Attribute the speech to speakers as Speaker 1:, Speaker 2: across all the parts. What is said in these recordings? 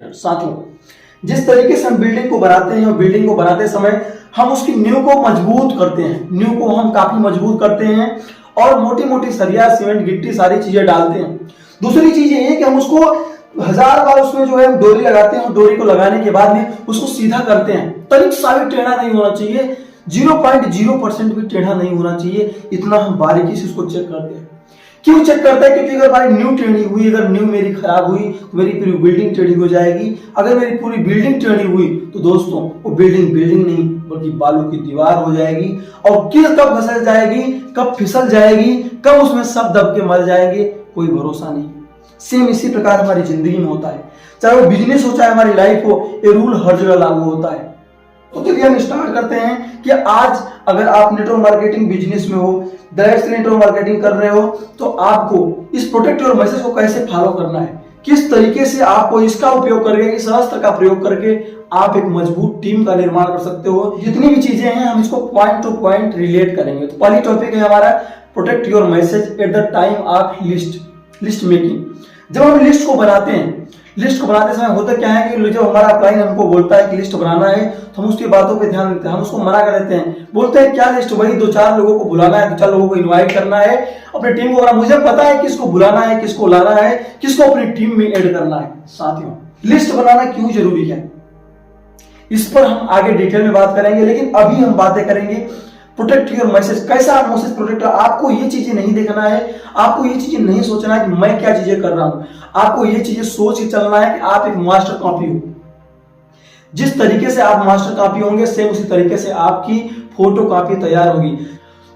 Speaker 1: साथियों, जिस तरीके से हम बिल्डिंग को बनाते हैं और बिल्डिंग को बनाते समय हम उसकी नींव को मजबूत करते हैं, नींव को हम काफी मजबूत करते हैं और मोटी मोटी सरिया सीमेंट गिट्टी सारी चीजें डालते हैं। दूसरी चीज ये है कि हम उसको 1000 बार उसमें जो है डोरी लगाते हैं और डोरी को लगाने के बाद में उसको सीधा करते हैं। तनिक सा भी टेढ़ा नहीं होना चाहिए, 0.0% भी टेढ़ा नहीं होना चाहिए, इतना हम बारीकी से उसको चेक करते हैं। क्यों चेक करते हैं? क्योंकि अगर हमारी नींव टेढ़ी हुई, अगर नींव मेरी खराब हुई तो मेरी पूरी बिल्डिंग टेढ़ी हो जाएगी। अगर मेरी पूरी बिल्डिंग टेढ़ी हुई तो दोस्तों वो बिल्डिंग नहीं बल्कि बालू की दीवार हो जाएगी। और कब फिसल जाएगी, कब फिसल जाएगी, कब उसमें सब दब के मर जाएंगे, कोई भरोसा नहीं। सेम इसी प्रकार हमारी जिंदगी में होता है, चाहे वो बिजनेस हो चाहे हमारी लाइफ हो, ये रूल हर जगह लागू होता है। तो चलिए हम स्टार्ट करते हैं कि आज अगर आप नेटवर्क मार्केटिंग बिजनेस में हो, डायरेक्ट नेटवर्क मार्केटिंग कर रहे हो, तो आपको इस प्रोटेक्ट योर मैसेज को कैसे फॉलो करना है, किस तरीके से आपको इसका उपयोग करके, इस अस्त्र का प्रयोग करके आप एक मजबूत टीम का निर्माण कर सकते हो। जितनी भी चीजें हैं हम इसको पॉइंट टू पॉइंट रिलेट करेंगे। तो पहली टॉपिक है हमारा protect your message at the time of list making. जब हम लिस्ट को बनाते हैं, लिस्ट को बनाते समय होता क्या है कि जब हमारा क्लाइंट हमको बोलता है कि लिस्ट बनाना है तो हम उसकी बातों पे ध्यान देते हैं, हम उसको मना कर देते हैं, बोलते हैं क्या लिस्ट, वही 2-4 लोगों को बुलाना है, 2-4 लोगों को इनवाइट करना है, अपनी टीम को। मुझे पता है किसको बुलाना है, किसको लाना है, किसको अपनी टीम में ऐड करना है। साथियों, लिस्ट बनाना क्यों जरूरी है इस पर हम आगे डिटेल में बात करेंगे, लेकिन अभी हम बातें करेंगे प्रोटेक्ट योर मैसेज। कैसा आप मैसेज प्रोटेक्ट, आपको ये चीजें नहीं देखना है, आपको ये चीजें नहीं सोचना है कि मैं क्या चीजें कर रहा हूं, आपको ये चीजें सोच के चलना है कि आप एक मास्टर कॉपी हो। जिस तरीके से आप मास्टर कॉपी होंगे सेम उसी तरीके से आपकी फोटो कॉपी तैयार होगी।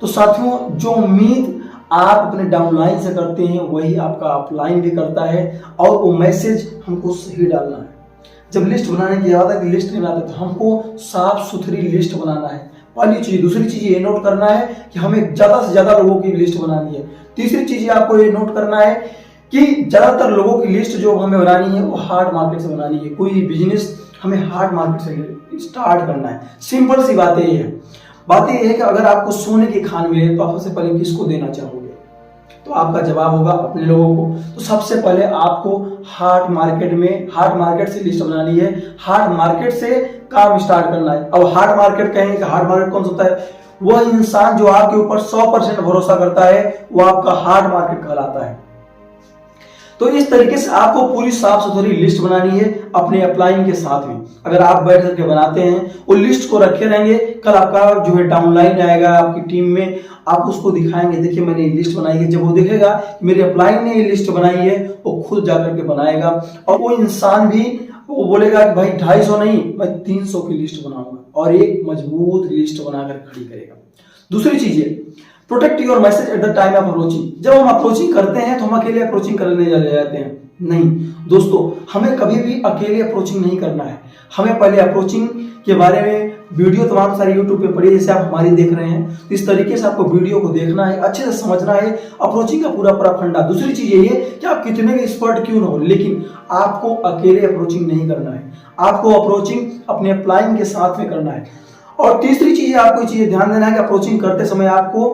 Speaker 1: तो साथियों, जो उम्मीद आप अपने डाउनलाइन से करते हैं वही आपका अपलाइन भी करता है, और वो मैसेज हमको सही डालना है। जब लिस्ट बनाने की बात है कि लिस्ट नहीं बनाते तो हमको साफ सुथरी लिस्ट बनाना है, पहली चीज। दूसरी चीज ये नोट करना है कि हमें ज्यादा से ज्यादा लोगों की लिस्ट बनानी है। तीसरी चीज आपको ये नोट करना है कि ज्यादातर लोगों की लिस्ट जो हमें बनानी है वो हार्ड मार्केट से बनानी है। कोई बिजनेस हमें हार्ड मार्केट से स्टार्ट करना है। सिंपल सी बात ये है, बात ये है कि अगर आपको सोने की खान मिले तो आप सबसे पहले किसको देना चाहोगे? तो आपका जवाब होगा अपने लोगों को। तो सबसे पहले आपको हार्ड मार्केट से लिस्ट बनानी है, हार्ड मार्केट से काम स्टार्ट करना है। अब हार्ड मार्केट कहेंगे कि हार्ड मार्केट कौन सा होता है? वह इंसान जो आपके ऊपर 100% भरोसा करता है वो आपका हार्ड मार्केट कहलाता है। तो इस तरीके से आपको पूरी साफ सुथरी लिस्ट बनानी है अपने अपलाइन के साथ में। अगर आप बैठ करके बनाते हैं, वो लिस्ट को रखे रहेंगे, कल आपका जो है डाउनलाइन आएगा आपकी टीम में, आप उसको दिखाएंगे, देखिए मैंने ये लिस्ट बनाई है। जब वो देखेगा मेरे अपलाइन ने ये लिस्ट बनाई है, वो खुद जाकर के बनाएगा। और वो इंसान भी वो बोलेगा कि भाई 250 नहीं, मैं 300 की लिस्ट बनाऊंगा, और एक मजबूत लिस्ट बनाकर खड़ी करेगा। दूसरी चीज है protect your message at the time of approaching. जब हम अप्रोचिंग करते हैं तो हम अकेले अप्रोचिंग करने जाते हैं, नहीं दोस्तों, हमें कभी भी अकेले अप्रोचिंग नहीं करना है। हमें पहले अप्रोचिंग के बारे में वीडियो तमाम सारी यूट्यूब पे पड़ी, जैसे आप हमारी देख रहे हैं, तो इस तरीके से आपको वीडियो को देखना है, अच्छे से समझना है अप्रोचिंग का पूरा फंडा। दूसरी चीज ये है कि आप कितने भी एक्सपर्ट क्यों ना हो, लेकिन आपको अकेले अप्रोचिंग नहीं करना है, आपको अप्रोचिंग अपने अपलाइन के साथ में करना है। और तीसरी चीज आपको चीज ध्यान देना है कि अप्रोचिंग करते समय आपको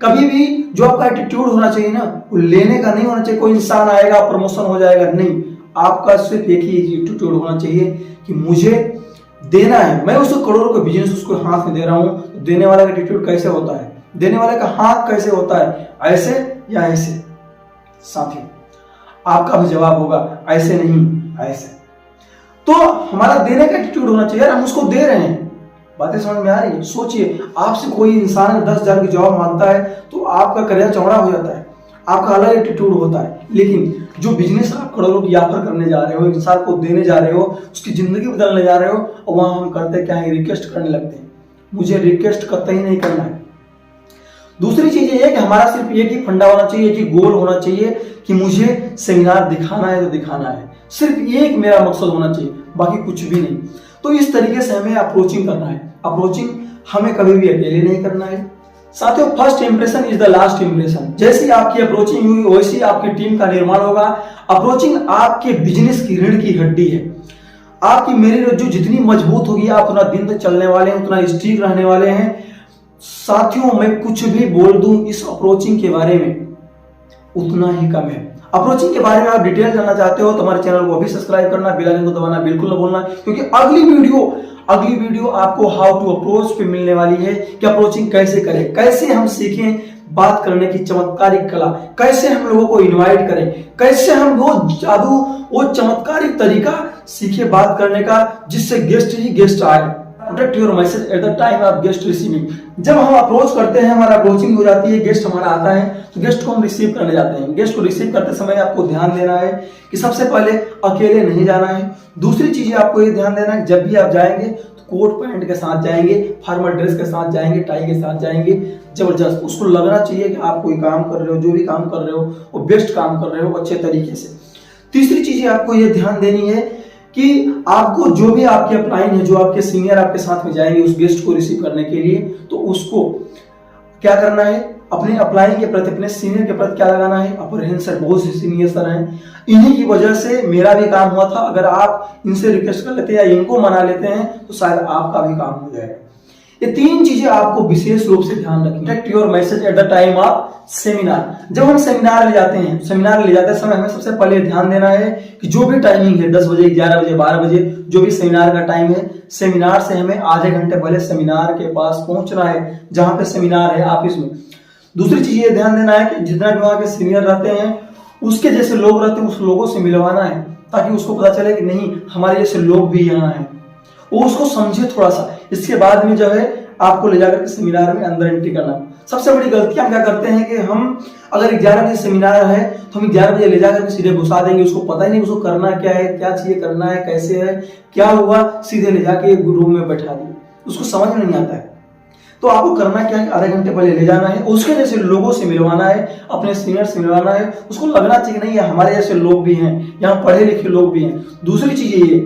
Speaker 1: कभी भी जो आपका एटीट्यूड होना चाहिए ना, वो लेने का नहीं होना चाहिए। कोई इंसान आएगा प्रमोशन हो जाएगा, नहीं, आपका सिर्फ एक ही एटीट्यूड होना चाहिए कि मुझे देना है, मैं उसको करोड़ों का बिजनेस उसको हाथ में दे रहा हूं। तो देने वाला का एटीट्यूड कैसे होता है, देने वाले का हाथ कैसे होता है, ऐसे या ऐसे? साथियों, आपका भी जवाब होगा ऐसे नहीं, ऐसे। तो हमारा देने का एटीट्यूड होना चाहिए, हम उसको दे रहे हैं। बातें समझ में आ रही है? सोचिए, आपसे कोई इंसान 10,000 की जॉब मांगता है तो आपका करियर चौड़ा हो जाता है, आपका अलग एटीट्यूड होता है। लेकिन जो बिजनेस आप करोड़ों की ऑफर करने जा रहे हो, इंसान को देने जा रहे हो, उसकी जिंदगी बदलने जा रहे हो, और वहां हम करते क्या है, रिक्वेस्ट करने लगते हैं। मुझे रिक्वेस्ट कतई नहीं करना है। दूसरी चीज ये है कि हमारा सिर्फ एक ही फंडा होना चाहिए, एक ही गोल होना चाहिए कि मुझे सेमिनार दिखाना है तो दिखाना है। सिर्फ एक मेरा मकसद होना चाहिए, बाकी कुछ भी नहीं। तो इस तरीके से हमें अप्रोचिंग करना है। अप्रोचिंग हमें कभी भी अकेले नहीं करना है। साथियों, first impression is the last impression. जैसी आपकी अप्रोचिंग हुई वैसी आपकी टीम का निर्माण होगा। अप्रोचिंग आपके बिजनेस की रीढ़ की हड्डी है। आपकी मेरी जो जितनी मजबूत होगी, आप उतना दिन तक चलने वाले हैं, उतना स्टिक रहने वाले हैं। साथियों, मैं कुछ भी बोल दूं इस अप्रोचिंग के बारे में उतना ही कम है। अप्रोचिंग के बारे में आप डिटेल जानना चाहते हो तो हमारे चैनल को अभी सब्सक्राइब करना, बेल आइकन को दबाना बिल्कुल न भूलना, क्योंकि अगली वीडियो आपको हाउ टू अप्रोच पे मिलने वाली है कि अप्रोचिंग कैसे करें, कैसे हम सीखें बात करने की चमत्कारिक कला, कैसे हम लोगों को इनवाइट करें, कैसे हम वो जादू, वो चमत्कारिक तरीका सीखे बात करने का जिससे गेस्ट ही गेस्ट आए। Protect your message at the time of guest receiving. जब हम अप्रोच करते हैं, हमारा अप्रोचिंग हो जाती है, गेस्ट हमारा आता है, तो गेस्ट को हम रिसीव करने जाते हैं। गेस्ट को रिसीव करते समय आपको ध्यान देना है कि सबसे पहले अकेले नहीं जाना है। दूसरी चीज आपको ये ध्यान देना है, जब भी आप जाएंगे तो कोट पैंट के साथ जाएंगे, फॉर्मल ड्रेस के साथ जाएंगे, टाई के साथ जाएंगे, जबरदस्त। उसको लगना चाहिए कि आप कोई काम कर रहे हो, जो भी काम कर रहे हो वो बेस्ट काम कर रहे हो, अच्छे तरीके से। तीसरी चीज आपको ये ध्यान देनी है कि आपको जो भी आपके अपलाइन है, जो आपके सीनियर आपके साथ में जाएंगे उस गेस्ट को रिसीव करने के लिए, तो उसको क्या करना है, अपने अपलाइन के प्रति, अपने सीनियर के प्रति क्या लगाना है, अप्रहेंशन। बहुत से सीनियर सर हैं, इन्हीं की वजह से मेरा भी काम हुआ था। अगर आप इनसे रिक्वेस्ट कर लेते हैं या इनको मना लेते हैं तो शायद आपका भी काम हो जाएगा। ये तीन चीजें आपको विशेष रूप से ध्यान रखनी। Protect your message at the time of seminar. जब हम सेमिनार ले जाते हैं, सेमिनार ले जाते समय हमें सबसे पहले ध्यान देना है कि जो भी टाइमिंग है 10 बजे, 11 बजे, 12 बजे, जो भी सेमिनार का टाइम है, सेमिनार से हमें आधे घंटे पहले सेमिनार के पास पहुंचना है, जहां पे सेमिनार है ऑफिस में। दूसरी चीज ये ध्यान देना है कि जितना भी वहां के सीनियर रहते हैं उसके जैसे लोग रहते हैं, उस लोगों से मिलवाना है, ताकि उसको पता चले कि नहीं हमारे जैसे लोग भी यहाँ हैं, वो उसको समझे थोड़ा सा। इसके बाद में जो है आपको ले जाकर के सेमिनार में अंदर एंट्री करना। सबसे बड़ी गलती हम क्या करते हैं कि हम अगर 11 बजे सेमिनार है तो हम 11 बजे ले जाकर के सीधे घुसा देंगे, उसको पता ही नहीं उसको करना क्या है, क्या चाहिए करना है, कैसे है, क्या हुआ, सीधे ले जाके रूम में बैठा दिए, उसको समझ में नहीं आता है। तो आपको करना क्या है, आधे घंटे पहले ले जाना है, उसके जैसे लोगों से मिलवाना है, अपने सीनियर से मिलवाना है, उसको लगना चाहिए नहीं है हमारे जैसे लोग भी हैं, यहाँ पढ़े लिखे लोग भी हैं। दूसरी चीज ये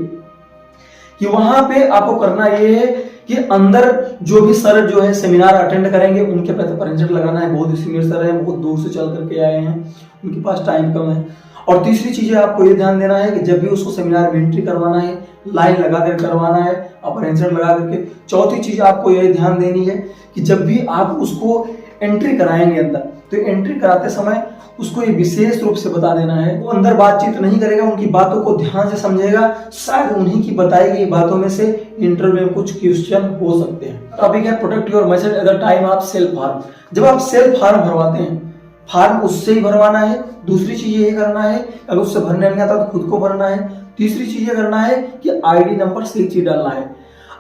Speaker 1: कि वहां पे आपको करना ये है कि अंदर जो भी सर जो है सेमिनार अटेंड करेंगे उनके प्रति अप्रहेंशन लगाना है। बहुत ही सीनियर सर हैं, बहुत दूर से चल करके आए हैं, उनके पास टाइम कम है। और तीसरी चीज आपको ये ध्यान देना है कि जब भी उसको सेमिनार में एंट्री करवाना है, लाइन लगा कर करवाना है, अप्रहेंशन लगा करके। चौथी चीज आपको ये ध्यान देनी है कि जब भी आप उसको एंट्री कराएंगे अंदर, तो एंट्री कराते समय उसको ये विशेष रूप से बता देना है। वो अंदर बातचीत नहीं करेगा, उनकी बातों को ध्यान से समझेगा, शायद उन्हीं की बताई गई बातों में से इंटरव्यू में कुछ क्वेश्चन हो सकते हैं। टॉपिक है protect your message at the time of self form. जब आप सेल्फ फॉर्म भरवाते हैं, फॉर्म उससे ही भरवाना है। दूसरी चीज ये करना है, अगर उससे भरने नहीं आता तो खुद को भरना है। तीसरी चीज ये करना है कि आईडी नंबर सही चीज डालना है।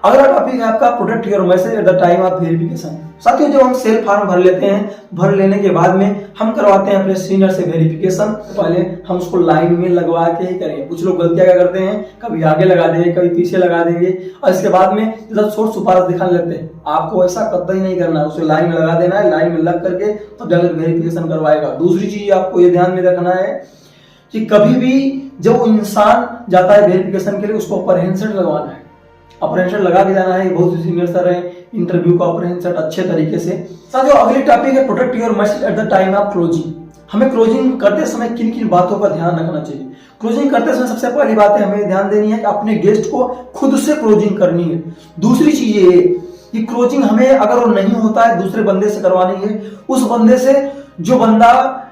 Speaker 1: अगला टॉपिक है आपका protect your message at the time of verification. साथियों, जब हम सेल्फ फॉर्म भर लेते हैं, भर लेने के बाद में हम करवाते हैं अपने सीनियर से वेरिफिकेशन। पहले हम उसको लाइन में लगवा के ही करेंगे। कुछ लोग गलतियां क्या करते हैं, कभी आगे लगा देंगे, कभी पीछे लगा देंगे, और इसके बाद में जब सोच सिफारिश दिखाने लगते हैं। आपको ऐसा कतई नहीं करना है, उसे लाइन में लगा देना है, लाइन में लग करके तब जाकर वेरिफिकेशन करवाएगा। दूसरी चीज आपको ये ध्यान में रखना है कि कभी भी जब वो इंसान जाता है वेरिफिकेशन के लिए, उसको अप्रहेंशन लगवाना है, अप्रहेंशन लगा के जाना है। बहुत सीनियर सर है, इंटरव्यू का अप्रहेंशन अच्छे तरीके से। साथियों, अगली टॉपिक है protect your message at the time of closing. हमें क्लोजिंग करते समय किन किन बातों का ध्यान रखना चाहिए। क्लोजिंग करते समय सबसे पहली बात है हमें ध्यान देनी है कि अपने गेस्ट को खुद से क्लोजिंग करनी है। दूसरी चीज ये कि क्लोजिंग हमें अगर वो नहीं होता है दूसरे बंदे से करवानी है, उस बंदे से जो बंदा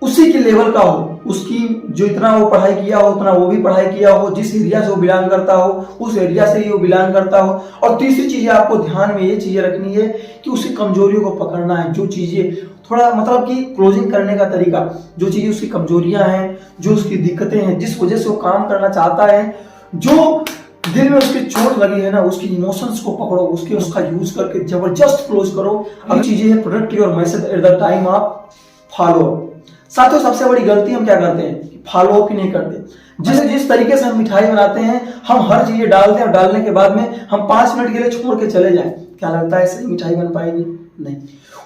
Speaker 1: उसी के लेवल का हो, उसकी जो इतना वो पढ़ाई किया हो उतना वो भी पढ़ाई किया हो, जिस एरिया से वो बिलोंग करता हो उस एरिया से ही वो बिलोंग करता हो। और तीसरी चीज आपको ध्यान में ये चीजें रखनी है कि उसकी कमजोरियों को पकड़ना है। जो चीजें थोड़ा मतलब कि क्लोजिंग करने का तरीका, जो चीजें उसकी कमजोरियां हैं, जो उसकी दिक्कतें हैं, जिस वजह से वो काम करना चाहता है, जो दिल में उसकी चोट लगी है ना, उसकी इमोशंस को पकड़ो, उसका यूज करके जबरदस्त क्लोज करो। अगली चीजें है protect your message at the time of follow up. साथियों, सबसे बड़ी गलती हम क्या करते हैं, फॉलो अप ही नहीं करते। जिस तरीके से हम मिठाई बनाते हैं, हम हर चीज डालते हैं और डालने के बाद में हम 5 मिनट के लिए छोड़ के चले जाएं, क्या लगता है सही मिठाई बन पाएगी? नहीं।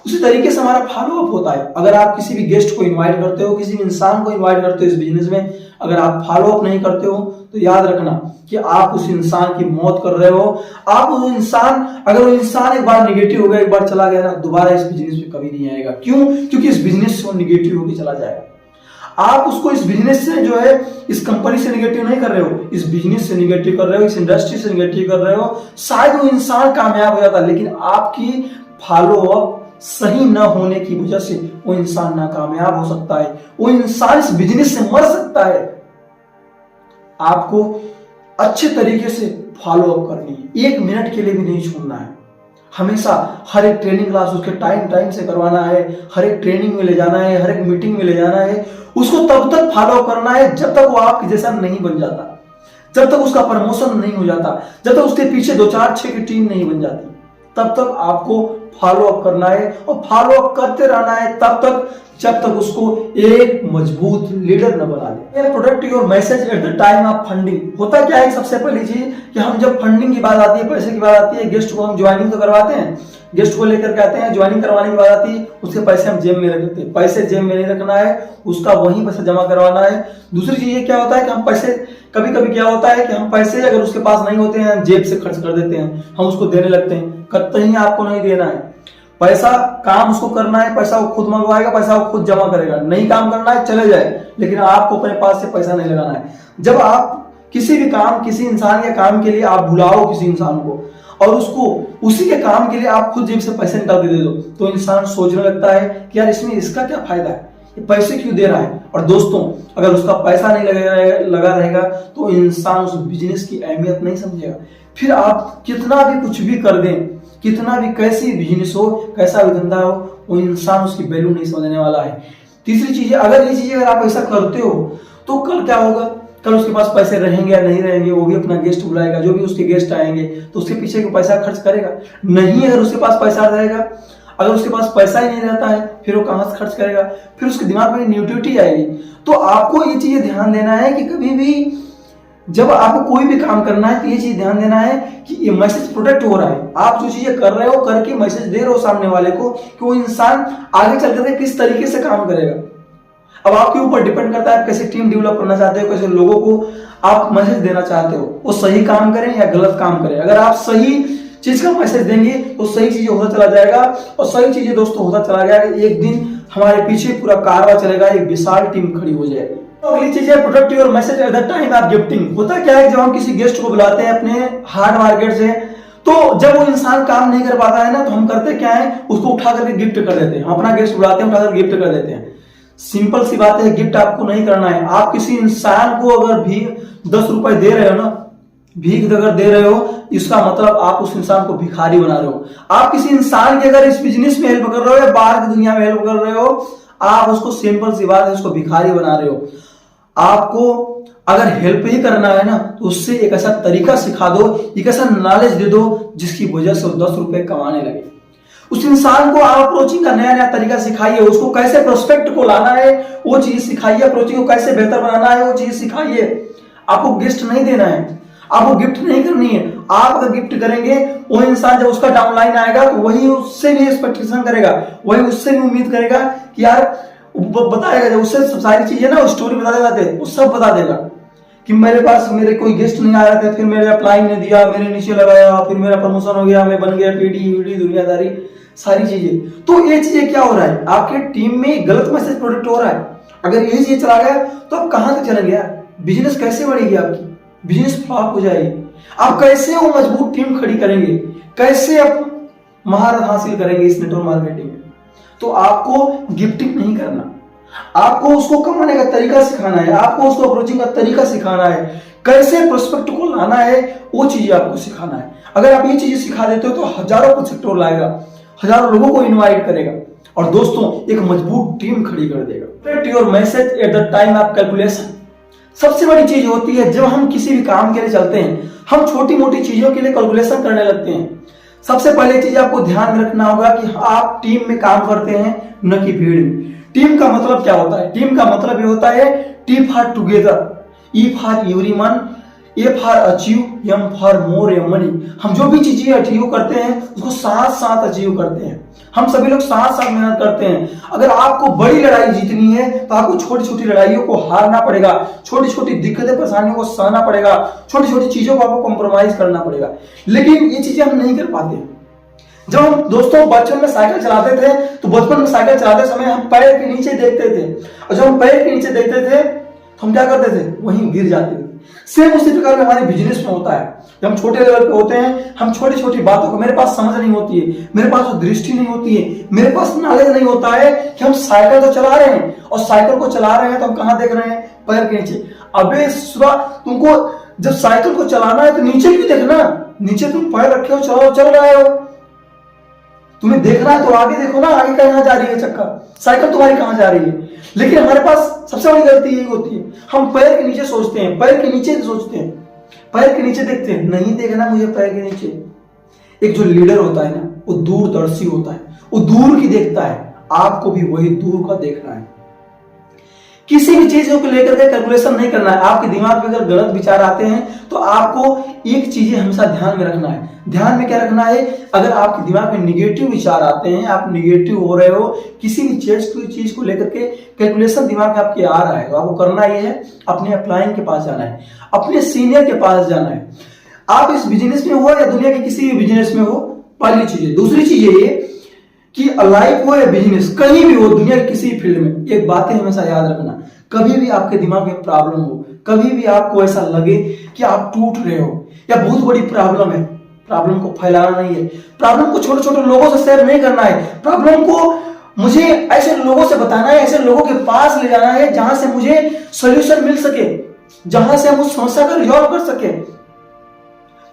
Speaker 1: उसी तरीके से हमारा फॉलो अप होता है। अगर आप किसी भी गेस्ट को इनवाइट करते हो, किसी भी इंसान को इनवाइट करते हो इस बिजनेस में, अगर आप फॉलो अप नहीं करते हो तो याद रखना कि आप उस इंसान की मौत कर रहे हो। आप उस इंसान, अगर वो इंसान एक बार निगेटिव हो गया, एक बार चला गया ना, दोबारा इस बिजनेस में कभी नहीं आएगा। क्यों? क्योंकि इस बिजनेस से वो निगेटिव होकर चला जाएगा। आप उसको इस बिजनेस से जो है, इस कंपनी से निगेटिव नहीं कर रहे हो, इस बिजनेस से निगेटिव कर रहे हो, इस इंडस्ट्री से निगेटिव कर रहे हो। शायद वो इंसान कामयाब हो जाता, लेकिन आपकी फॉलो अप सही न होने की वजह से वो इंसान नाकामयाब हो सकता है, वो इंसान इस बिजनेस से मर सकता है। आपको अच्छे तरीके से फॉलो अप करनी है, 1 मिनट के लिए भी नहीं छोड़ना है। हमेशा हर एक ट्रेनिंग क्लास उसके टाइम से करवाना है, हर एक ट्रेनिंग में ले जाना है, हर एक मीटिंग में ले जाना है, उसको तब तक फॉलो करना है जब तक वो आपके जैसा नहीं बन जाता, जब तक उसका प्रमोशन नहीं हो जाता, जब तक उसके पीछे 2 4 6 की टीम नहीं बन जाती, तब तक आपको फॉलो अप करना है और फॉलो अप करते रहना है तब तक जब तक उसको एक मजबूत लीडर न बना ले। Protect your message at the time of funding. होता क्या है, सबसे पहली चीज कि हम जब फंडिंग की बात आती है, पैसे की बात आती है, गेस्ट को हम ज्वाइनिंग तो करवाते हैं, गेस्ट को लेकर के आते हैं, ज्वाइनिंग करवाने की बात आती है, उसके पैसे हम जेब में रख देते हैं। पैसे जेब में नहीं रखना है, उसका वही पैसा जमा करवाना है। दूसरी चीज ये क्या होता है कि हम पैसे कभी कभी क्या होता है कि हम पैसे अगर उसके पास नहीं होते हैं, हम जेब से खर्च कर देते हैं, हम उसको देने लगते हैं। कतई आपको नहीं देना है पैसा, काम उसको करना है, पैसा वो खुद मंगवाएगा, पैसा वो खुद जमा करेगा। नहीं काम करना है चले जाए, लेकिन आपको अपने पास से पैसा नहीं लगाना है। जब आप किसी भी काम, किसी इंसान के काम के लिए आप बुलाओ किसी इंसान को और उसको उसी के काम के लिए आप खुद जेब से पैसे निकाल के दे दो, तो इंसान सोचने लगता है कि यार इसमें इसका क्या फायदा है, ये पैसे क्यों दे रहा है। और दोस्तों, अगर उसका पैसा नहीं लगा रहेगा तो इंसान उस बिजनेस की अहमियत नहीं समझेगा। फिर आप कितना भी कुछ भी कर दें, कितना भी कैसी बिजनेस हो, कैसा भी धंधा हो, वो इंसान उसकी वैल्यू नहीं समझने वाला है। तीसरी चीज, अगर ये चीज अगर आप ऐसा करते हो तो कल क्या होगा, कल उसके पास पैसे रहेंगे या नहीं रहेंगे, वो भी अपना गेस्ट बुलाएगा, जो भी उसके गेस्ट आएंगे तो उसके पीछे को पैसा खर्च करेगा। नहीं, अगर उसके पास पैसा रहेगा, अगर उसके पास पैसा ही नहीं रहता है, फिर वो कहां से खर्च करेगा, फिर उसके दिमाग में नेगेटिविटी आएगी। तो आपको ये चीजें ध्यान देना है कि कभी भी जब आपको कोई भी काम करना है तो ये चीज ध्यान देना है कि ये मैसेज प्रोटेक्ट हो रहा है। आप जो चीजें कर रहे हो, करके मैसेज दे रहे हो सामने वाले को कि वो इंसान आगे चल करके किस तरीके से काम करेगा। अब आपके ऊपर डिपेंड करता है आप कैसे टीम डेवलप करना चाहते हो, कैसे लोगों को आप मैसेज देना चाहते हो, वो सही काम करें या गलत काम करें। अगर आप सही चीज का मैसेज देंगे तो सही चीजें होता चला जाएगा, और सही चीजें दोस्तों होता चला जाएगा। एक दिन हमारे पीछे पूरा कारवा चलेगा, एक विशाल टीम खड़ी हो जाएगी। तो अगली चीज है protect your message at the time of gifting. होता क्या है, जब हम किसी गेस्ट को बुलाते हैं अपने हार्ड मार्केट से, तो जब वो इंसान काम नहीं कर पाता है ना, तो हम करते क्या है, उसको उठा करके गिफ्ट कर देते हैं। हम अपना गेस्ट बुलाते हैं, उठाकर गिफ्ट कर देते हैं। सिंपल सी बात है, गिफ्ट आपको नहीं करना है। आप किसी इंसान को अगर भी 10 रुपए दे रहे हो ना, भीख अगर दे रहे हो, इसका मतलब आप उस इंसान को भिखारी बना रहे हो। आप किसी इंसान की अगर इस बिजनेस में हेल्प कर रहे हो या बाहर की दुनिया में हेल्प कर रहे हो, आप उसको सिंपल सी बात है, उसको भिखारी बना रहे हो। आपको अगर हेल्प ही करना है ना, तो उससे एक ऐसा तरीका सिखा दो, एक ऐसा नॉलेज दे दो जिसकी वजह से वो 10 रुपए कमाने लगे। उस इंसान को आप अप्रोचिंग का नया नया तरीका सिखाइए, उसको कैसे प्रोस्पेक्ट को लाना है वो चीज सिखाइए, अप्रोचिंग को कैसे बेहतर बनाना है वो चीज सिखाइए। आपको गिफ्ट नहीं देना है, आपको गिफ्ट नहीं करनी है। आप अगर गिफ्ट करेंगे, वो इंसान जब उसका डाउनलाइन आएगा तो वही उससे भी एक्सपेक्टेशन करेगा, वही उससे भी उम्मीद करेगा कि यार बताएगा, जब उससे सारी चीजें ना स्टोरी बता देगा, वो सब बता देगा कि मेरे पास मेरे कोई गेस्ट नहीं आ रहे थे, फिर मेरे अप्लाई ने दिया, मेरे नीचे लगाया, फिर मेरा प्रमोशन हो गया, मैं बन गया पीडी वीडी दुनियादारी सारी चीजें। तो ये चीजें क्या हो रहा है, आपके टीम में गलत मैसेज प्रोडक्ट हो रहा है। अगर यही चीज चला गया तो आप कहां तक चलेंगे यार, बिजनेस कैसे बढ़ेगी आपकी, बिजनेस फ्लॉप हो जाएगी। आप कैसे वो मजबूत टीम खड़ी करेंगे, कैसे आप महारत हासिल करेंगे इस नेटवर्क मार्केटिंग में। तो आपको गिफ्टिंग नहीं करना, आपको उसको कमाने का तरीका सिखाना है, आपको उसको अप्रोचिंग का तरीका सिखाना है, कैसे प्रोस्पेक्ट को लाना है वो चीजें आपको सिखाना है। अगर आप ये चीजें सिखा देते हो तो हजारों प्रोस्पेक्टर लाएगा, हजारों लोगों को इनवाइट करेगा और दोस्तों एक मजबूत टीम खड़ी कर देगा। Protect your message at the time of calculation. सबसे बड़ी चीज होती है जब हम किसी भी काम के लिए चलते हैं, हम छोटी मोटी चीजों के लिए कैलकुलेशन करने लगते हैं। सबसे पहले चीज आपको ध्यान रखना होगा कि आप टीम में काम करते हैं न कि भीड़ में। टीम का मतलब क्या होता है, टीम का मतलब ये होता है T for together, E for everyone, A for achieve, M for more M money. हम जो भी चीजें अचीव करते हैं उसको साथ साथ अचीव करते हैं, हम सभी लोग साथ साथ मेहनत करते हैं। अगर आपको बड़ी लड़ाई जीतनी है तो आपको छोटी छोटी लड़ाइयों को हारना पड़ेगा, छोटी छोटी दिक्कतें परेशानियों को सहना पड़ेगा, छोटी छोटी चीजों को आपको कॉम्प्रोमाइज करना पड़ेगा। लेकिन ये चीजें हम नहीं कर पाते। जब हम दोस्तों बचपन में साइकिल चलाते थे तो बचपन में साइकिल चलाते समय हम पैर के नीचे देखते थे, और जब हम पैर के नीचे देखते थे तो हम क्या करते थे, वहीं गिर जाते थे। सेम उसी प्रकार में हमारे बिजनेस में होता है। जब हम छोटे लेवल पे होते हैं, हम छोटी छोटी बातों को, मेरे पास समझ नहीं होती है, मेरे पास दृष्टि नहीं होती है, मेरे पास नॉलेज नहीं होता है कि हम साइकिल तो चला रहे हैं, और साइकिल को चला रहे हैं तो हम कहाँ देख रहे हैं? पैर के नीचे। अबे सुबह तुमको जब साइकिल को चलाना है तो नीचे क्यों देखना? नीचे तुम पैर रखे हो, चलो चल रहे हो। तुम्हें देखना है तो आगे देखो ना, आगे कहाँ जा रही है चक्का, साइकिल तुम्हारी कहाँ जा रही है। लेकिन हमारे पास सबसे बड़ी गलती यही होती है, हम पैर के नीचे सोचते हैं, पैर के नीचे सोचते हैं, पैर के नीचे देखते हैं। नहीं देखना मुझे पैर के नीचे। एक जो लीडर होता है ना, वो दूरदर्शी होता है, वो दूर की देखता है। आपको भी वही दूर का देखना है। किसी भी चीज को लेकर के कैलकुलेशन नहीं करना है। आपके दिमाग में अगर गलत विचार आते हैं तो आपको एक चीज हमेशा ध्यान में रखना है। ध्यान में क्या रखना है? अगर आपके दिमाग में निगेटिव विचार आते हैं, आप निगेटिव हो रहे हो, किसी भी चीज को लेकर के कैलकुलेशन दिमाग में आपके आ रहा है, तो आपको करना ये है, अपने अपलाइन के पास जाना है, अपने सीनियर के पास जाना है। आप इस बिजनेस में हो या दुनिया के किसी भी बिजनेस में हो, पहली चीज है। दूसरी चीज ये कि लाइफ हो या बिजनेस, कहीं भी हो दुनिया के किसी फील्ड में, एक बात है हमेशा याद रखना, कभी भी आपके दिमाग में प्रॉब्लम हो, कभी भी आपको ऐसा लगे कि आप टूट रहे हो या बहुत बड़ी प्रॉब्लम है, प्रॉब्लम को फैलाना नहीं है, प्रॉब्लम को छोटे छोटे लोगों से शेयर नहीं करना है, प्रॉब्लम को मुझे ऐसे लोगों से बताना है, ऐसे लोगों के पास ले जाना है जहां से मुझे सोल्यूशन मिल सके, जहां से हम उस समस्या को रिजॉल्व कर सके।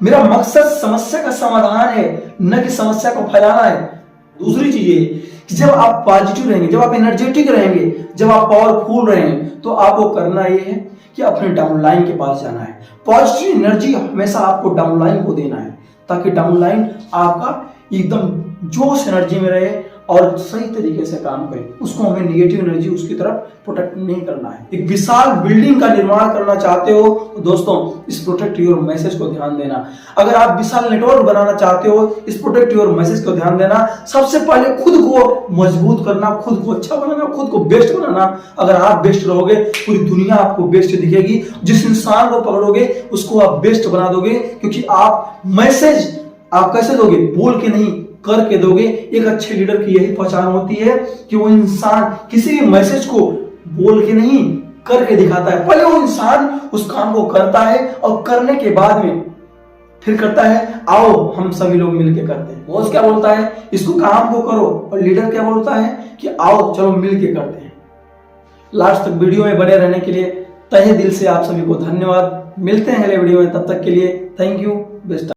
Speaker 1: मेरा मकसद समस्या का समाधान है, न कि समस्या को फैलाना है। दूसरी चीज ये कि जब आप पॉजिटिव रहेंगे, जब आप एनर्जेटिक रहेंगे, जब आप पावरफुल रहेंगे, तो आपको करना ये है कि अपने डाउनलाइन के पास जाना है। पॉजिटिव एनर्जी हमेशा आपको डाउनलाइन को देना है, ताकि डाउनलाइन आपका एकदम जोश एनर्जी में रहे और सही तरीके से काम करे। उसको हमें निगेटिव एनर्जी उसकी तरफ प्रोटेक्ट नहीं करना है। एक विशाल बिल्डिंग का निर्माण करना चाहते हो तो दोस्तों इस प्रोटेक्ट योर मैसेज को ध्यान देना। अगर आप विशाल नेटवर्क बनाना चाहते हो, इस प्रोटेक्ट योर मैसेज को ध्यान देना। सबसे पहले खुद को मजबूत करना, खुद को अच्छा बनाना, खुद को बेस्ट बनाना। अगर आप बेस्ट रहोगे, पूरी दुनिया आपको बेस्ट दिखेगी। जिस इंसान को पकड़ोगे उसको आप बेस्ट बना दोगे, क्योंकि आप मैसेज आप कैसे दोगे? बोल के नहीं, करके दोगे। एक अच्छे लीडर की यही पहचान होती है कि वो इंसान किसी भी मैसेज को बोल के नहीं, करके दिखाता है। पहले वो इंसान उस काम को करता है और करने के बाद में फिर करता है, आओ हम सभी लोग मिलके करते हैं। बॉस क्या बोलता है? इसको काम को करो, और लीडर क्या बोलता है कि आओ चलो मिलके करते हैं। लास्ट तक वीडियो में बने रहने के लिए तहे दिल से आप सभी को धन्यवाद। मिलते हैं अगले वीडियो में, तब तक के लिए थैंक यू, बेस्ट।